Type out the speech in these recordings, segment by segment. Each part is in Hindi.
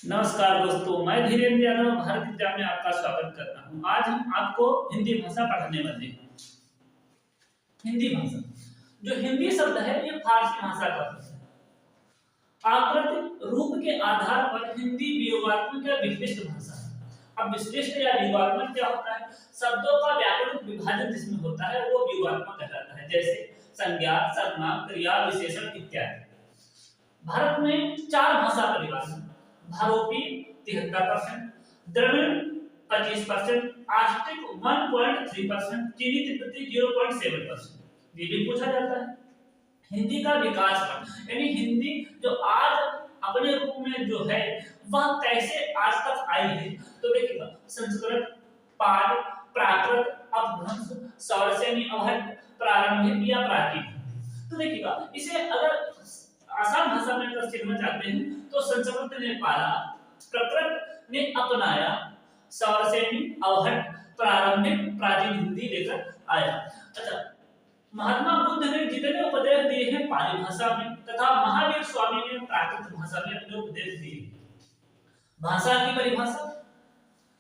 नमस्कार दोस्तों, मैं धीरेन्द्र यादव भारत विद्या में आपका स्वागत करता हूँ। आज हम आपको हिंदी भाषा पढ़ाने वाले हैं। हिंदी भाषा, जो हिंदी शब्द है ये फारसी भाषा का शब्द है। आकृति रूप के आधार पर हिंदी वियोगात्मक या विशिष्ट भाषा है। अब विशिष्ट या वियोगात्मक क्या होता है? शब्दों का व्याकरणिक विभाजन जिसमें होता है वो वियोगात्मक कहलाता है, जैसे संज्ञा, सर्वनाम, क्रिया, विशेषण इत्यादि। भारत में 4 भाषा परिवार हैं। भारोपी 73%, द्रविड़ 25%, आस्ट्रिक 1.3%, चीनी तिब्बती 0.7%। ये भी पूछा जाता है। हिंदी का विकास पर, यानी हिंदी जो आज अपने रूप में जो है वह कैसे आज तक आई है, तो देखिएगा संस्कृत, पाल, प्राकृत, अपभ्रंश, सौरसेनी, अवहट, प्रारंभिक या प्राचीन। तो देखिएगा इसे अगर आसान भाषा में अगर सीखना चाहते हैं तो संस्कृत ने पाला, प्राकृत ने अपनाया, सौरसेनी, अवहट, प्रारंभिक, प्राचीन हिंदी लेकर आया। अच्छा, महात्मा बुद्ध ने जितने उपदेश दिए हैं पाली भाषा में तथा महावीर स्वामी ने प्राकृत भाषा में अपने उपदेश दिए। भाषा की परिभाषा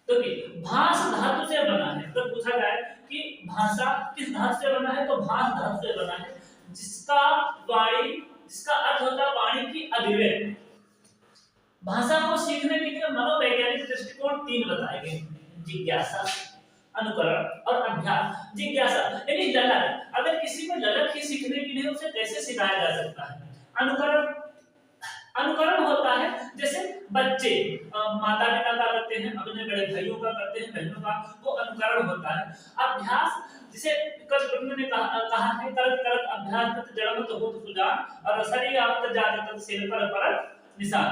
तो कि भाष धातु से बना है। तो पूछा जाए कि भाषा किस धातु से बना है, तो भाष धातु से बना है, जिसका अर्थ होता है वाणी की अभिव्यक्ति। भाषा को सीखने के लिए मनोवैज्ञानिक दृष्टिकोण 3 बताए गए: जिज्ञासा, अनुकरण और अभ्यास। जिज्ञासा यानी ललक, अगर किसी में ललक ही सीखने की नहीं उसे कैसे सिखाया जा सकता है। अनुकरण होता है जैसे बच्चे माता पिता का करते हैं, अपने बड़े भाइयों का करते हैं, बहनों का, वो अनुकरण होता है। अभ्यास जिसे ने कहा है करत करत अभ्यास मत जड़मत होत सुजान और असरी आवत जात तत सिर पर परत निशान।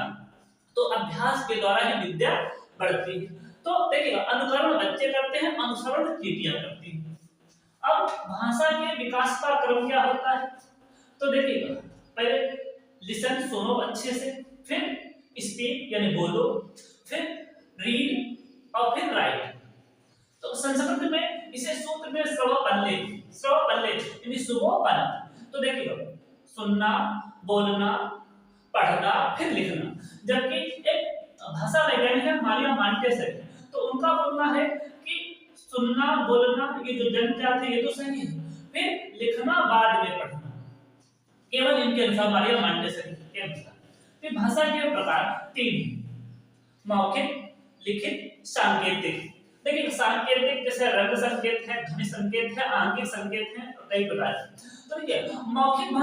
तो अभ्यास के द्वारा ही विद्या बढ़ती है। तो देखिएगा अनुकरण बच्चे करते हैं, अनुसरण चींटियां करती हैं। अब भाषा के विकास का क्रम क्या होता है, तो देखिएगा पहले लिसन, सुनो अच्छे से, फिर स्पीक यानी बोलो, फिर रीड और फिर राइट। तो संस्कृत में इसे सूत्र में श्रवपल्ले यानी सुबोपन। तो देखिए सुनना, बोलना, पढ़ना, फिर लिखना। जबकि एक भाषा वैज्ञानिक है मारिया मांटेस है, तो उनका बोलना है कि सुनना, बोलना ये जो जन्मजात है ये तो सही है, फिर लिखना बाद में पढ़ना, केवल इनके अनुसार मारिया मांटेस के अनुसार। फिर भाषा के प्रकार 3: मौखिक, लिखित, सांकेतिक। देखिए सांकेतिक जैसे रंग संकेत है, ध्वनि संकेत है, आंगिक संकेत है और कई प्रकार के। तो देखिए मौखिक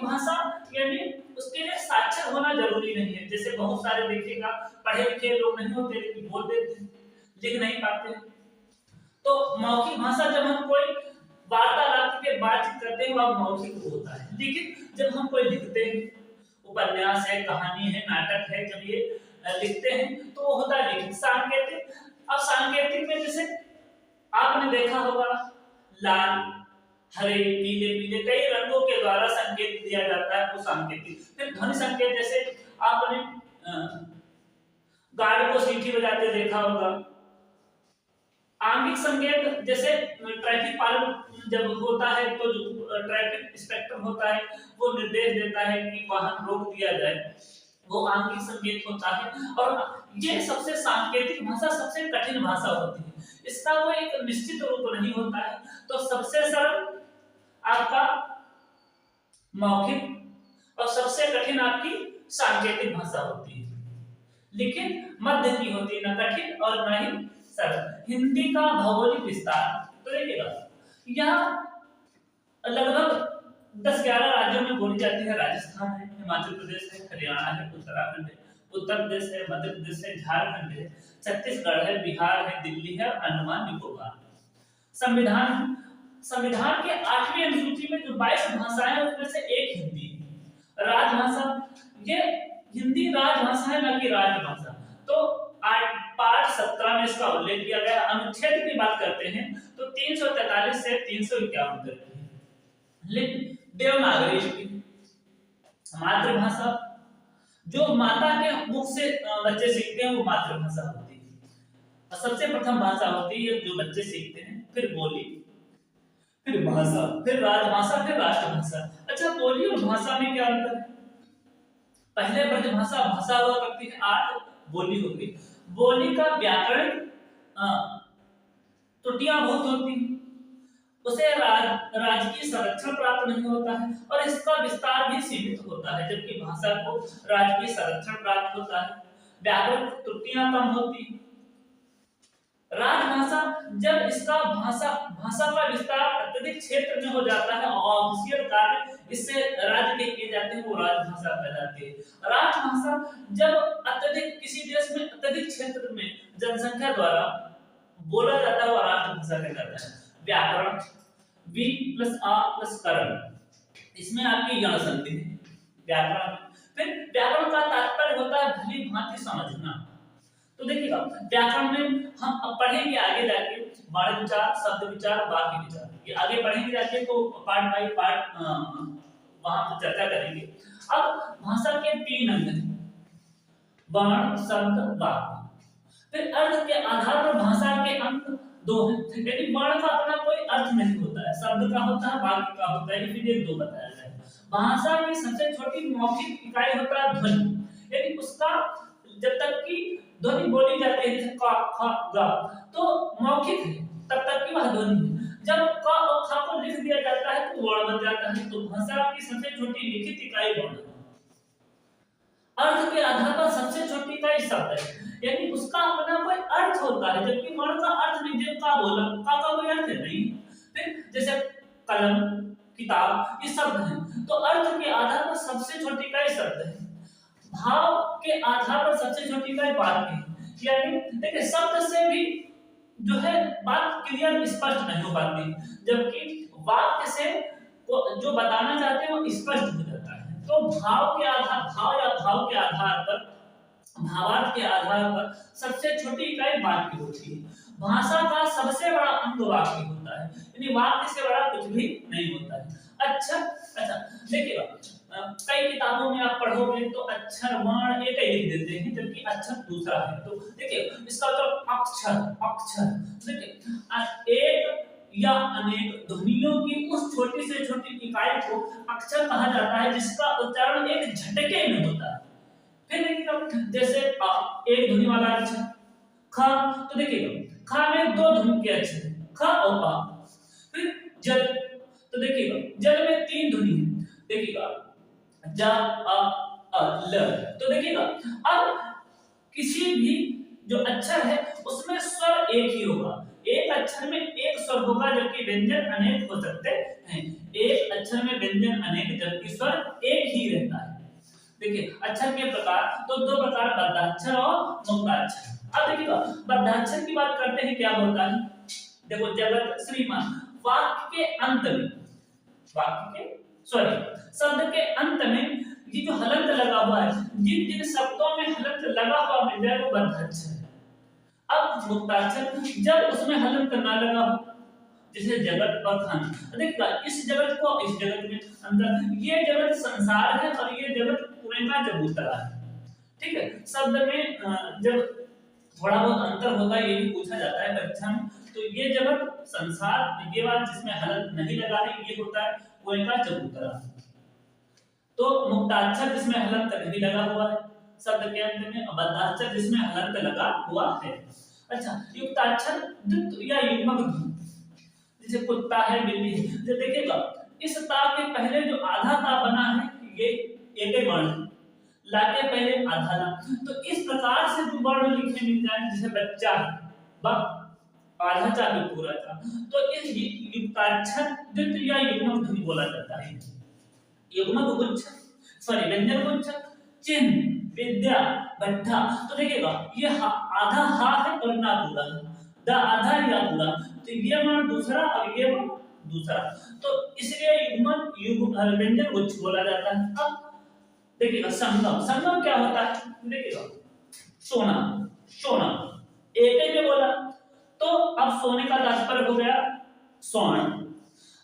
भाषा यानी उसके लिए साक्षर होना जरूरी नहीं है। जैसे बहुत सारे देखिएगा पढ़े लिखे लोग नहीं होते लेकिन बोल देते हैं, लिख नहीं पाते। तो मौखिक भाषा जब हम कोई वार्तालाप के बातचीत करते हैं वह मौखिक होता है। लेकिन जब हम कोई लिखते हैं, उपन्यास है, कहानी है, नाटक है, जब ये लिखते हैं तो वो होता है लिखित। सांकेतिक, अब सांकेतिक में जैसे आपने देखा होगा लाल, हरे, नीले, पीले कई रंगों के द्वारा संकेत दिया जाता है, वो सांकेतिक। फिर ध्वनि संकेत जैसे आपने गाड़ी को सीटी बजाते देखा होगा। आंगिक संकेत जैसे ट्रैफिक पालन जब होता है तो जो ट्रैफिक इंस्पेक्टर होता है वो निर्देश देता है कि वाहन रोक दिया जाए, वो आंगिक संकेत होता है। और ये सबसे सांकेतिक भाषा सबसे कठिन भाषा होती है, इसका कोई एक निश्चित रूप नहीं होता है। तो सबसे सरल आपका मौखिक और सबसे कठिन आपकी सांकेतिक भाषा होती है। लेकिन मध्य की होती है, न कठिन और न ही सरल। हिंदी का भौगोलिक विस्तार तो देखिएगा यह लगभग 10-11 राज्यों में बोली जाती है। राजस्थान है, हिमाचल प्रदेश है, हरियाणा है, उत्तराखंड है, उत्तर प्रदेश है, मध्य प्रदेश है, झारखंड है, छत्तीसगढ़ है, बिहार है, दिल्ली है, अंडमान निकोबार। संविधान के 8वीं अनुसूची में जो 22 भाषाएं हैं उसमें से एक हिंदी है। राजभाषा, ये हिंदी राजभाषा है न कि राजभाषा। तो पार्ट 17 में इसका उल्लेख किया गया। अनुच्छेद की बात करते हैं तो 343 से 351 तक। लेकिन देवनागरी की मातृभाषा, जो माता के मुख से बच्चे सीखते हैं वो मातृभाषा होती है। और सबसे प्रथम भाषा होती है जो बच्चे सीखते हैं, फिर बोली, फिर भाषा, फिर राजभाषा, फिर राष्ट्रभाषा। अच्छा, बोली और भाषा में क्या अंतर है? पहले ब्रजभाषा भाषा हुआ करती है, आज बोली हो गई। बोली का व्याकरण त्रुटियां बहुत होती हैं, उसे राजकीय संरक्षण प्राप्त नहीं होता है और इसका विस्तार भी सीमित होता है, जबकि भाषा को राजकीय संरक्षण प्राप्त होता है, व्याकरण त्रुटियां कम होती हैं। राजभाषा, जब इसका भाषा का विस्तार अत्यधिक क्षेत्र में हो जाता है और ऑफिशियल कार्य इससे राज्य के किए जाते हैं, वो राजभाषा कहलाती है। राजभाषा जब अत्यधिक किसी देश में अत्यधिक क्षेत्र में जनसंख्या द्वारा बोला जाता है, वो राजभाषा कहलाता है। व्याकरण वी प्लस आ प्लस करण, इसमें आपकी यण संधि है व्याकरण। फिर व्याकरण का तात्पर्य होता है भली भांति समझना। तो देखिएगा व्याकरण में हम अब पढ़ेंगे आगे जाके वर्ण विचार, शब्द विचार, वाक्य विचार, ये आगे पढ़ेंगे जाके, तो पार्ट बाय पार्ट वहां पर चर्चा करेंगे। अब भाषा के 3 अंग हैं, वर्ण, शब्द, वाक्य। फिर अर्थ के आधार पर भाषा के अंग 2 हैं, यानी वर्ण का अपना कोई अर्थ नहीं होता है, शब्द का होता है, वाक्य का होता है, फिर ये 2 बताया जाए। भाषा की सबसे छोटी मौखिक इकाई होता है ध्वनि, यानी उसका जब तक की ध्वनि बोली जाती है, जैसे क, ख, ग, तो मौखिक है, तब तक की वह ध्वनि है। जब क और ख को लिख दिया जाता है तो वर्ण बन जाता है। तो भाषा की सबसे छोटी लिखित इकाई वर्ण है। अर्थ के आधार पर सबसे छोटी इकाई शब्द है, यानी उसका अपना कोई अर्थ होता है, जबकि वर्ण का अर्थ नहीं। जब का बोला, का कोई अर्थ नहीं। फिर जैसे कलम, किताब, ये शब्द हैं, तो अर्थ के आधार पर सबसे छोटी इकाई शब्द है। भाव के आधार पर सबसे छोटी इकाई वाक्य है, यानी देखिए शब्द से भी जो है बात क्लियर स्पष्ट नहीं हो पाती, जबकि वाक्य से जो बताना चाहते हैं वो स्पष्ट हो जाता है। तो भाव के आधार, भाव या भाव के आधार पर, भावार्थ के आधार पर सबसे छोटी इकाई वाक्य होती है। भाषा का सबसे बड़ा अंग वाक्य होता है, यानी वाक्य से बड़ा कुछ भी नहीं होता है। अच्छा देखिएगा कई किताबों में आप पढ़ोगे तो अक्षर वर्ण एक ही लिख देते हैं, जबकि अक्षर दूसरा है। तो देखिए इसका मतलब अक्षर देखिए एक या अनेक ध्वनियों की उस छोटी से छोटी इकाई को अक्षर कहा जाता है, जिसका उच्चारण एक झटके में होता है। फिर देखिएगा जैसे एक ध्वनि वाला अक्षर ख, तो देखिएगा ख में 2 ध्वनि के अक्षर ख और आ। फिर जल, तो देखिएगा जल में 3 ध्वनि है, देखिएगा ज अ ल। तो देखिएगा अब किसी भी जो अक्षर है उसमें स्वर एक ही होगा, एक अक्षर में एक स्वर होगा, जबकि व्यंजन अनेक हो सकते हैं। एक अक्षर में व्यंजन अनेक, जबकि स्वर एक ही रहता है। देखिए अक्षर के प्रकार तो 2 प्रकार, बद्धाक्षर और मुक्ताक्षर। अब देखिएगा बद्धाक्षर की बात करते हैं, क्या होता है। देखो जगत श्रीमान, वाक्य के अंत में, वाक्य के सॉरी शब्द के अंत में ये जो हलंत लगा हुआ है, जिन जिन शब्दों में हलंत लगा हुआ मिल जाए वो बद्धाक्षर है। अब मुक्ताक्षर जब उसमें हलंत ना लगा हो, जैसे जगत और खान, देखिएगा इस जगत को इस जगत में अंदर, ये जगत संसार है और ये जगत पूरे का चबूतरा है, ठीक है। शब्द में जब थोड़ा बहुत अंतर होता है, ये भी पूछा जाता है परीक्षा में। तो ये जगत संसार, ये बात जिसमें हलंत नहीं लगा है, ये होता है कुएं का चबूतरा। तो मुक्ताक्षर जिसमें हलंत नहीं लगा हुआ है शब्द के अंत में, और बद्धाक्षर जिसमें हलंत लगा हुआ है। अच्छा युक्ताक्षर द्वित्व या युग्मक ध्वनि, जैसे कुत्ता है, बिल्ली है, जो देखिएगा इस ता के पहले जो आधा ता बना है ये एक ही वर्ण, ला के पहले आधा ला। तो इस प्रकार से जो वर्ण लिखे मिल जाए, जैसे बच्चा आधा चा भी पूरा था, तो इस युक्ताक्षर द्वित्व या युग्मक ध्वनि बोला जाता है। युग्मक गुच्छ सॉरी व्यंजन गुच्छ, चिन्ह, विद्या, भट्ठा। तो देखिएगा ये आधा हा है और ना पूरा है, द आधा या पूरा, तो ये वर्ण दूसरा और ये वर्ण दूसरा, तो इसलिए युग्मक व्यंजन गुच्छ बोला जाता है। अब देखिएगा संगम, संगम क्या होता है, देखिएगा सोना, सोना एक ही में बोला, तो अब सोने का तात्पर्य हो गया स्वर्ण।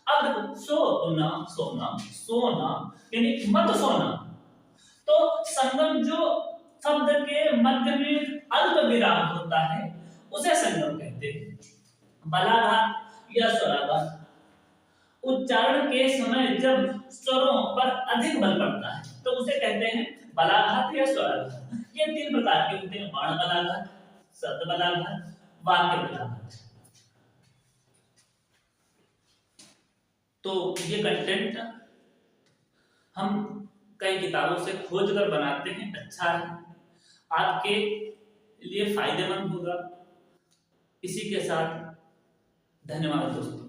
अब देखो सोना, सोना, सोना यानी मत सोना। तो संगम जो शब्द के मध्य में अल्प विराम होता है उसे संगम कहते हैं। बलाघात या स्वराघात, उच्चारण के समय जब स्वरों पर अधिक बल पड़ता है तो उसे कहते हैं बलाघात या स्वराघात, ये 3 प्रकार के होते हैं, वर्ण बलाघात, शब्द बलाघात, वाक्य बलाघात। तो ये कंटेंट हम कई किताबों से खोज कर बनाते हैं, अच्छा है, आपके लिए फायदेमंद होगा। इसी के साथ धन्यवाद दोस्तों।